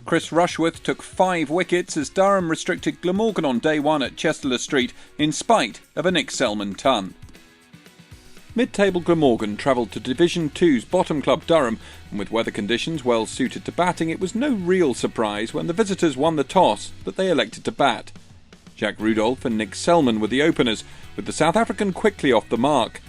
Chris Rushworth took 5 wickets as Durham restricted Glamorgan on day 1 at Chester Street in spite of a Nick Selman ton. Mid-table Glamorgan travelled to Division 2's bottom club Durham, and with weather conditions well suited to batting, it was no real surprise when the visitors won the toss that they elected to bat. Jack Rudolph and Nick Selman were the openers, with the South African quickly off the mark.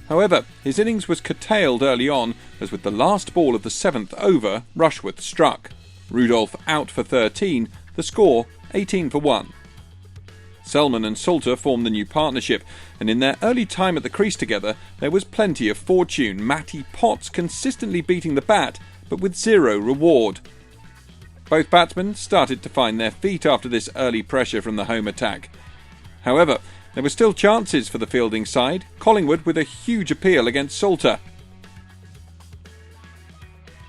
However, his innings was curtailed early on, as with the last ball of the 7th over, Rushworth struck. Rudolph out for 13, the score 18 for 1. Selman and Salter formed the new partnership, and in their early time at the crease together, there was plenty of fortune, Matty Potts consistently beating the bat, but with zero reward. Both batsmen started to find their feet after this early pressure from the home attack. However, there were still chances for the fielding side, Collingwood with a huge appeal against Salter.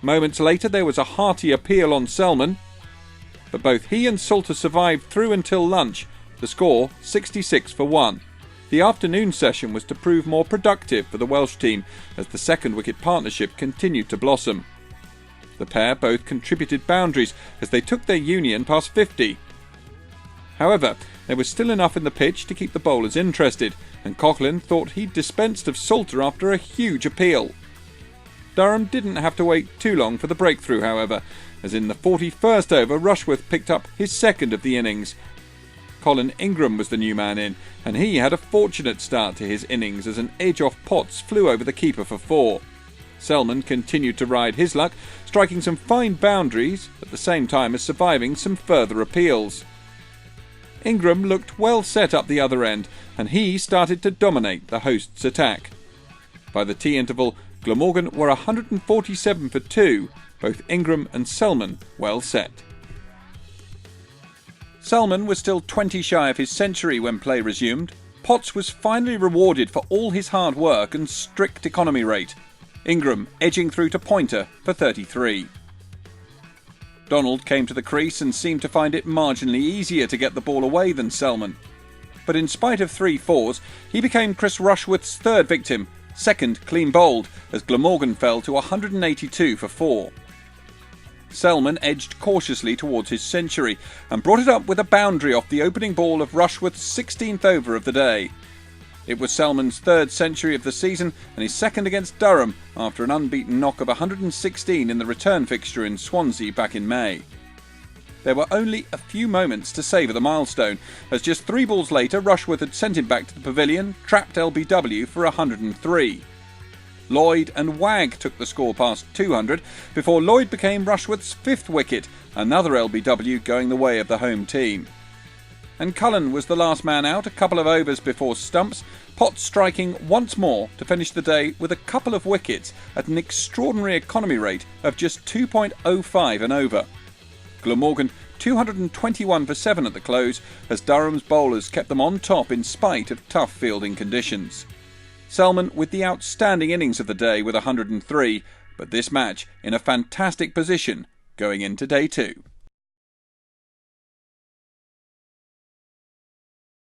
Moments later there was a hearty appeal on Selman, but both he and Salter survived through until lunch, the score 66 for 1. The afternoon session was to prove more productive for the Welsh team as the second wicket partnership continued to blossom. The pair both contributed boundaries as they took their union past 50. However, there was still enough in the pitch to keep the bowlers interested, and Coughlin thought he'd dispensed of Salter after a huge appeal. Durham didn't have to wait too long for the breakthrough, however, as in the 41st over Rushworth picked up his second of the innings. Colin Ingram was the new man in, and he had a fortunate start to his innings as an edge-off Potts flew over the keeper for 4. Selman continued to ride his luck, striking some fine boundaries at the same time as surviving some further appeals. Ingram looked well set up the other end, and he started to dominate the hosts' attack. By the tea interval, Glamorgan were 147 for 2, both Ingram and Selman well set. Selman was still 20 shy of his century when play resumed. Potts was finally rewarded for all his hard work and strict economy rate. Ingram edging through to pointer for 33. Donald came to the crease and seemed to find it marginally easier to get the ball away than Selman. But in spite of 3 fours, he became Chris Rushworth's third victim, second clean bowled, as Glamorgan fell to 182 for 4. Selman edged cautiously towards his century and brought it up with a boundary off the opening ball of Rushworth's 16th over of the day. It was Selman's 3rd century of the season and his second against Durham after an unbeaten knock of 116 in the return fixture in Swansea back in May. There were only a few moments to savour the milestone, as just 3 balls later Rushworth had sent him back to the pavilion, trapped LBW for 103. Lloyd and Wagg took the score past 200 before Lloyd became Rushworth's 5th wicket, another LBW going the way of the home team. And Cullen was the last man out a couple of overs before stumps, Potts striking once more to finish the day with a couple of wickets at an extraordinary economy rate of just 2.05 an over. Glamorgan 221 for 7 at the close as Durham's bowlers kept them on top in spite of tough fielding conditions. Selman with the outstanding innings of the day with 103, but this match in a fantastic position going into day 2.